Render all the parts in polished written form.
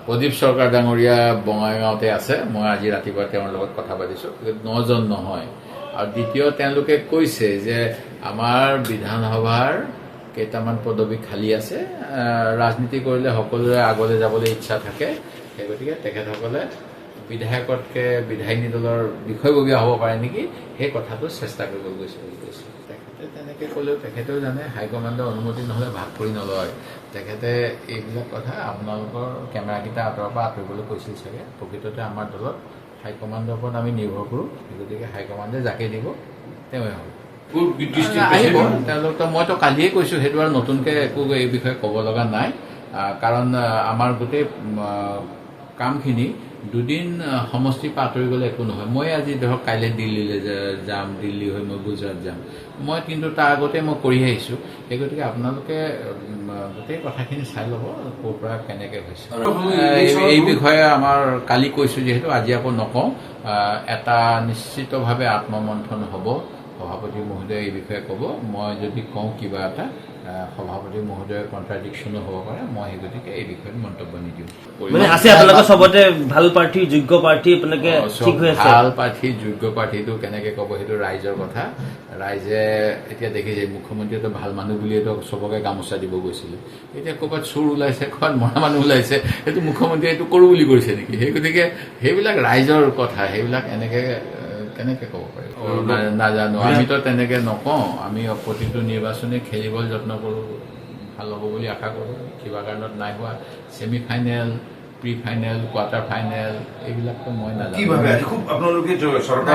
প্ৰদীপ চৰকাৰ ডাঙৰীয়া বঙাইগাঁৱতে আছে। মই আজি ৰাতিপুৱা তেওঁৰ লগত কথা পাতিছোঁ। 9 জন নহয়। আৰু দ্বিতীয়, তেওঁলোকে কৈছে যে আমাৰ বিধানসভাৰ কেইটামান পদবী খালী আছে, ৰাজনীতি কৰিলে সকলোৰে আগলৈ যাবলৈ ইচ্ছা থাকে, সেই গতিকে তেখেতসকলে বিধায়কতকৈ বিধায়িনী দলৰ বিষয়ববীয়া হ'ব পাৰে নেকি, সেই কথাটো চেষ্টা কৰিব গৈছে বুলি কৈছে। তেখেতে তেনেকৈ ক'লেও তেখেতেও জানে হাইকমাণ্ডৰ অনুমতি নহ'লে ভাগ কৰি নলয়। তেখেতে এইবিলাক কথা আপোনালোকৰ কেমেৰাকেইটা আঁতৰৰ পৰা আঁতৰিবলৈ কৈছিল চাগে। প্ৰকৃততে আমাৰ দলত হাইকমাণ্ডৰ ওপৰত আমি নিৰ্ভৰ কৰোঁ, গতিকে হাইকমাণ্ডে যাকে দিব তেওঁৱে হ'ব। আহিব তেওঁলোক। মইতো কালিয়ে কৈছোঁ, সেইটো আৰু নতুনকৈ একো এই বিষয়ে ক'ব লগা নাই। কাৰণ আমাৰ গোটেই কামখিনি দুদিন সমষ্টিৰ পৰা আঁতৰি গ'লে একো নহয়। মই আজি ধৰক কাইলৈ দিল্লীলৈ যাম, দিল্লী হৈ মই গুজৰাট যাম, মই কিন্তু তাৰ আগতে মই কৰি আহিছোঁ। সেই গতিকে আপোনালোকে গোটেই কথাখিনি চাই ল'ব ক'ৰ পৰা কেনেকৈ হৈছে। এই বিষয়ে আমাৰ কালি কৈছোঁ যিহেতু আজি আকৌ নকওঁ। এটা নিশ্চিতভাৱে আত্মমন্থন হ'ব। সভাপতি মহোদয়ে এই বিষয়ে ক'ব। মই যদি কওঁ কিবা এটা, সভাপতি মহোদয়ৰ কণ্ট্ৰাডিকশ্যনো হ'ব পাৰে। মই সেই গতিকে এই বিষয়ত মন্তব্য নিদিওঁ। চবতে ভাল প্ৰাৰ্থী, যোগ্য প্ৰাৰ্থী আপোনালোকে ঠিক হৈ আছে। ভাল প্ৰাৰ্থী, যোগ্য প্ৰাৰ্থীটো কেনেকৈ ক'ব, সেইটো ৰাইজৰ কথা। ৰাইজে এতিয়া দেখিছে, মুখ্যমন্ত্ৰীয়েতো ভাল মানুহ বুলিয়েতো চবকে গামোচা দিব গৈছিলে। এতিয়া ক'ৰবাত চোৰ ওলাইছে, ক'ৰবাত মৰা মানুহ ওলাইছে, সেইটো মুখ্যমন্ত্ৰীয়ে এইটো কৰোঁ বুলি কৰিছে নেকি? সেই গতিকে সেইবিলাক ৰাইজৰ কথা, সেইবিলাক কেনেকৈ ক'ব পাৰি নাজানো। আমিতো তেনেকৈ নকওঁ। আমি প্ৰতিটো নিৰ্বাচনী খেলিবলৈ যত্ন কৰোঁ, ভাল হ'ব বুলি আশা কৰোঁ। কিবা কাৰণত নাই হোৱা, semi final, pre final, quarter final, এইবিলাকতো মই নাজানো।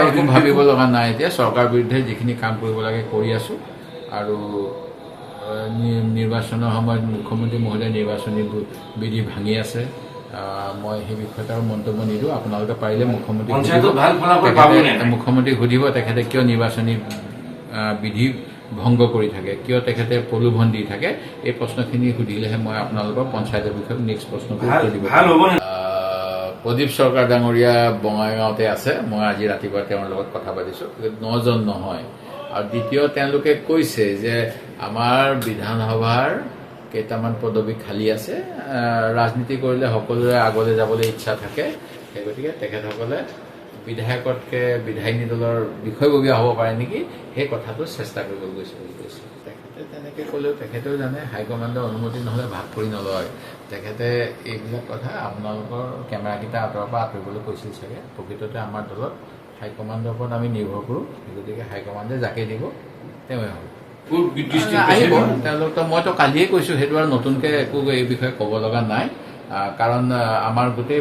একো ভাবিব লগা নাই। এতিয়া চৰকাৰ বিৰুদ্ধে যিখিনি কাম কৰিব লাগে কৰি আছোঁ। আৰু নিৰ্বাচনৰ সময়ত মুখ্যমন্ত্ৰী মহোদয়ে নিৰ্বাচনী বিধি ভাঙি আছে। মই সেই বিষয়ত আৰু মন্তব্য নিদিওঁ। আপোনালোকে পাৰিলে মুখ্যমন্ত্ৰীক সুধিব তেখেতে কিয় নিৰ্বাচনী বিধি ভংগ কৰি থাকে, কিয় তেখেতে প্ৰলোভন দি থাকে। এই প্ৰশ্নখিনি সুধিলেহে মই আপোনালোকৰ পঞ্চায়তৰ বিষয়ে নেক্সট প্ৰশ্নটো উত্তৰ দিব পাৰিম। প্ৰদীপ চৰকাৰ ডাঙৰীয়া বঙাইগাঁৱতে আছে। মই আজি ৰাতিপুৱা তেওঁৰ লগত কথা পাতিছোঁ। 9 জন নহয়। আৰু দ্বিতীয়, তেওঁলোকে কৈছে যে আমাৰ বিধানসভাৰ কেইটামান পদবী খালী আছে, ৰাজনীতি কৰিলে সকলোৰে আগলৈ যাবলৈ ইচ্ছা থাকে, সেই গতিকে তেখেতসকলে বিধায়কতকৈ বিধায়িনী দলৰ বিষয়ববীয়া হ'ব পাৰে নেকি, সেই কথাটো চেষ্টা কৰিব গৈছে বুলি কৈছে। তেখেতে তেনেকৈ ক'লেও তেখেতেও জানে হাইকমাণ্ডৰ অনুমতি নহ'লে ভাগ কৰি নলয়। তেখেতে এইবিলাক কথা আপোনালোকৰ কেমেৰাকেইটা আঁতৰৰ পৰা আঁতৰিবলৈ কৈছিল চাগে। প্ৰকৃততে আমাৰ দলত হাইকমাণ্ডৰ ওপৰত আমি নিৰ্ভৰ কৰোঁ, গতিকে হাইকমাণ্ডে যাকে দিব তেওঁৱে হ'ব। আহিব তেওঁলোক। মইতো কালিয়ে কৈছোঁ, সেইটো আৰু নতুনকৈ একো এই বিষয়ে ক'ব লগা নাই। কাৰণ আমাৰ গোটেই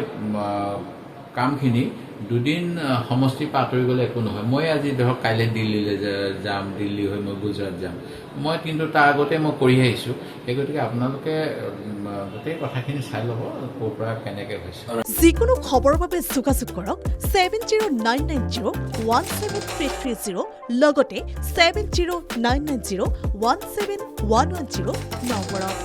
কামখিনি দুদিন সমষ্টিৰ পৰা আঁতৰি গ'লে একো নহয়। মই আজি ধৰক কাইলৈ দিল্লীলৈ যাম, দিল্লী হৈ মই গুজৰাট যাম, মই কিন্তু তাৰ আগতে মই কৰি আহিছোঁ। সেই গতিকে আপোনালোকে গোটেই কথাখিনি চাই ল'ব ক'ৰ পৰা কেনেকৈ হৈছে। যিকোনো খবৰৰ বাবে যোগাযোগ কৰক 7099017330 লগতে 7099017110 নম্বৰত।